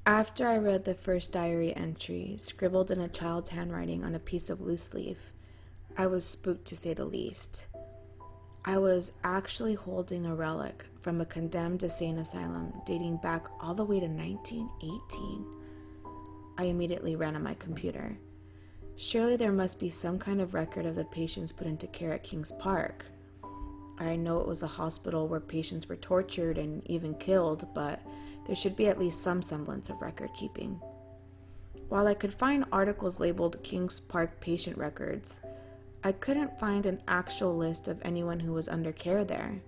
After I read the first diary entry, scribbled in a child's handwriting on a piece of loose leaf, I was spooked to say the least. I was actually holding a relic from a condemned insane asylum dating back all the way to 1918. I immediately ran on my computer. Surely there must be some kind of record of the patients put into care at Kings Park. I know it was a hospital where patients were tortured and even killed, but there should be at least some semblance of record keeping. While I could find articles labeled Kings Park patient records, I couldn't find an actual list of anyone who was under care there.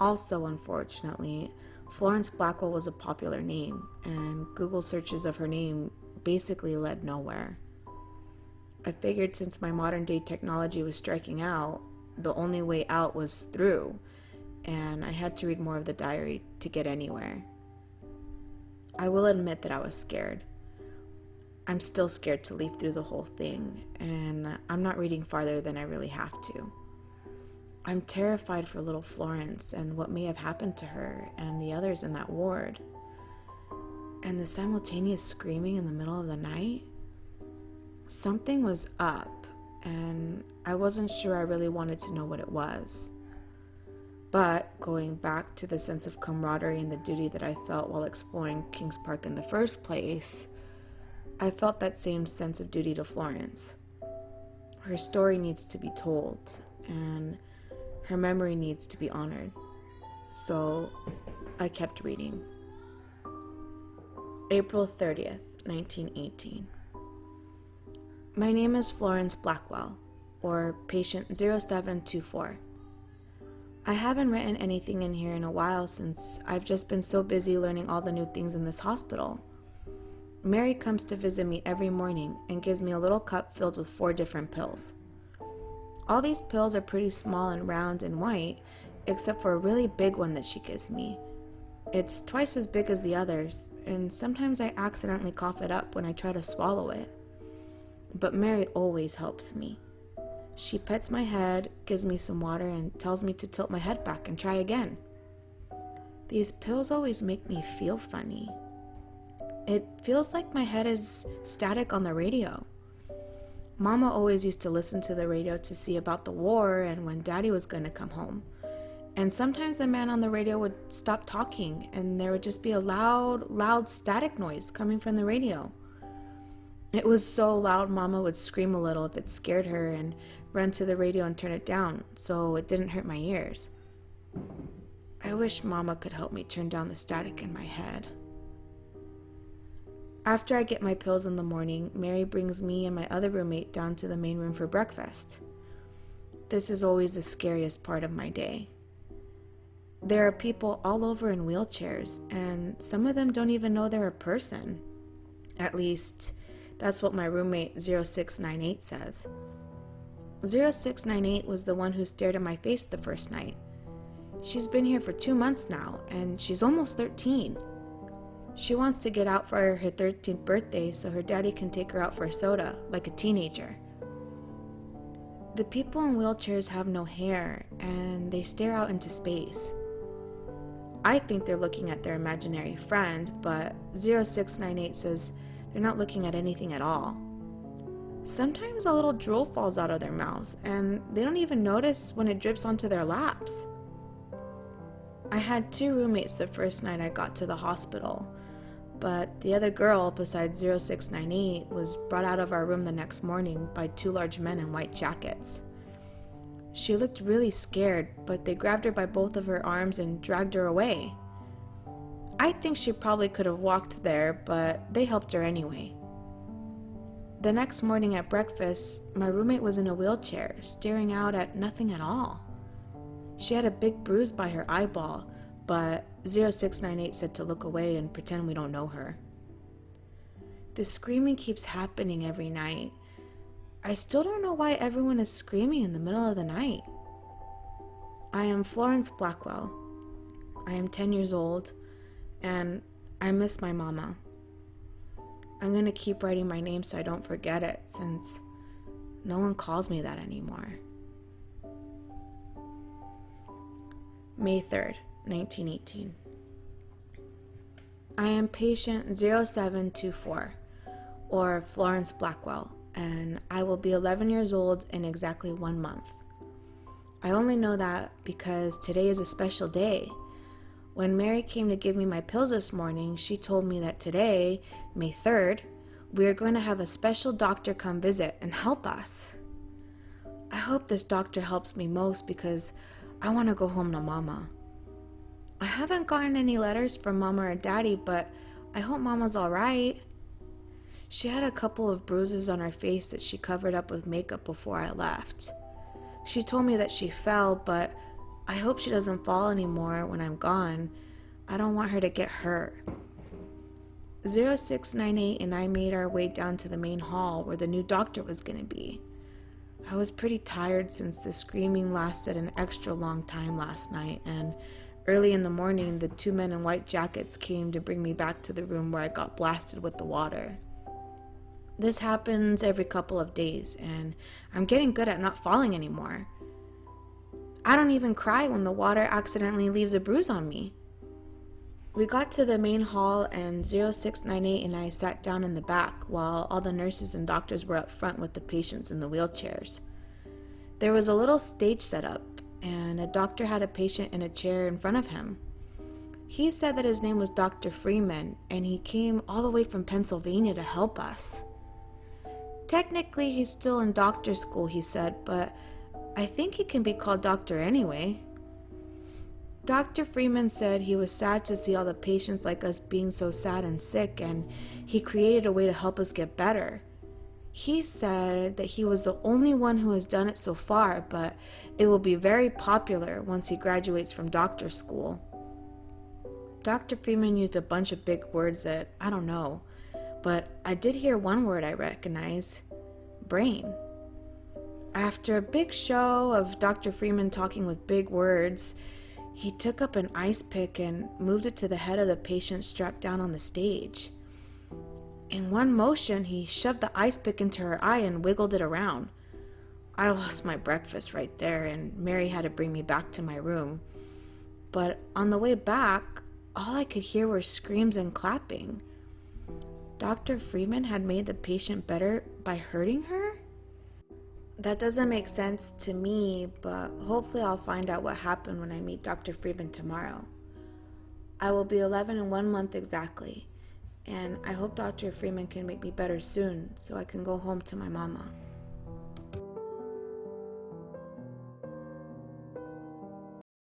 Also, unfortunately, Florence Blackwell was a popular name, and Google searches of her name basically led nowhere. I figured since my modern day technology was striking out, the only way out was through, and I had to read more of the diary to get anywhere. I will admit that I was scared. I'm still scared to leaf through the whole thing, and I'm not reading farther than I really have to. I'm terrified for little Florence and what may have happened to her and the others in that ward. And the simultaneous screaming in the middle of the night? Something was up, and I wasn't sure I really wanted to know what it was. But going back to the sense of camaraderie and the duty that I felt while exploring Kings Park in the first place, I felt that same sense of duty to Florence. Her story needs to be told, and her memory needs to be honored. So I kept reading. April 30th, 1918. My name is Florence Blackwell, or patient 0724. I haven't written anything in here in a while since I've just been so busy learning all the new things in this hospital. Mary comes to visit me every morning and gives me a little cup filled with 4 different pills. All these pills are pretty small and round and white, except for a really big one that she gives me. It's twice as big as the others, and sometimes I accidentally cough it up when I try to swallow it. But Mary always helps me. She pets my head, gives me some water, and tells me to tilt my head back and try again. These pills always make me feel funny. It feels like my head is static on the radio. Mama always used to listen to the radio to see about the war and when Daddy was going to come home. And sometimes the man on the radio would stop talking and there would just be a loud static noise coming from the radio. It was so loud Mama would scream a little if it scared her and run to the radio and turn it down so it didn't hurt my ears. I wish Mama could help me turn down the static in my head. After I get my pills in the morning, Mary brings me and my other roommate down to the main room for breakfast. This is always the scariest part of my day. There are people all over in wheelchairs, and some of them don't even know they're a person. At least, that's what my roommate 0698 says. 0698 was the one who stared at my face the first night. She's been here for 2 months now, and she's almost 13. She wants to get out for her 13th birthday so her daddy can take her out for a soda, like a teenager. The people in wheelchairs have no hair, and they stare out into space. I think they're looking at their imaginary friend, but 0698 says they're not looking at anything at all. Sometimes a little drool falls out of their mouths, and they don't even notice when it drips onto their laps. I had 2 roommates the first night I got to the hospital, but the other girl besides 0698 was brought out of our room the next morning by 2 large men in white jackets. She looked really scared, but they grabbed her by both of her arms and dragged her away. I think she probably could have walked there, but they helped her anyway. The next morning at breakfast, my roommate was in a wheelchair, staring out at nothing at all. She had a big bruise by her eyeball, but 0698 said to look away and pretend we don't know her. The screaming keeps happening every night. I still don't know why everyone is screaming in the middle of the night. I am Florence Blackwell. I am 10 years old, and I miss my mama. I'm going to keep writing my name so I don't forget it, since no one calls me that anymore. May 3rd, 1918. I am patient 0724, or Florence Blackwell, and I will be 11 years old in exactly 1 month. I only know that because today is a special day. When Mary came to give me my pills this morning, she told me that today, May 3rd, we are going to have a special doctor come visit and help us. I hope this doctor helps me most because I want to go home to Mama. I haven't gotten any letters from Mama or Daddy, but I hope Mama's alright. She had a couple of bruises on her face that she covered up with makeup before I left. She told me that she fell, but I hope she doesn't fall anymore when I'm gone. I don't want her to get hurt. 0698 and I made our way down to the main hall where the new doctor was going to be. I was pretty tired since the screaming lasted an extra long time last night, and early in the morning the 2 men in white jackets came to bring me back to the room where I got blasted with the water. This happens every couple of days, and I'm getting good at not falling anymore. I don't even cry when the water accidentally leaves a bruise on me. We got to the main hall, and 0698 and I sat down in the back while all the nurses and doctors were up front with the patients in the wheelchairs. There was a little stage set up, and a doctor had a patient in a chair in front of him. He said that his name was Dr. Freeman, and he came all the way from Pennsylvania to help us. Technically, he's still in doctor school, he said, but I think he can be called doctor anyway. Dr. Freeman said he was sad to see all the patients like us being so sad and sick, and he created a way to help us get better. He said that he was the only one who has done it so far, but it will be very popular once he graduates from doctor school. Dr. Freeman used a bunch of big words that I don't know, but I did hear one word I recognize: brain. After a big show of Dr. Freeman talking with big words, he took up an ice pick and moved it to the head of the patient strapped down on the stage. In one motion, he shoved the ice pick into her eye and wiggled it around. I lost my breakfast right there, and Mary had to bring me back to my room. But on the way back, all I could hear were screams and clapping. Dr. Freeman had made the patient better by hurting her? That doesn't make sense to me, but hopefully I'll find out what happened when I meet Dr. Freeman tomorrow. I will be 11 in 1 month exactly, and I hope Dr. Freeman can make me better soon so I can go home to my mama.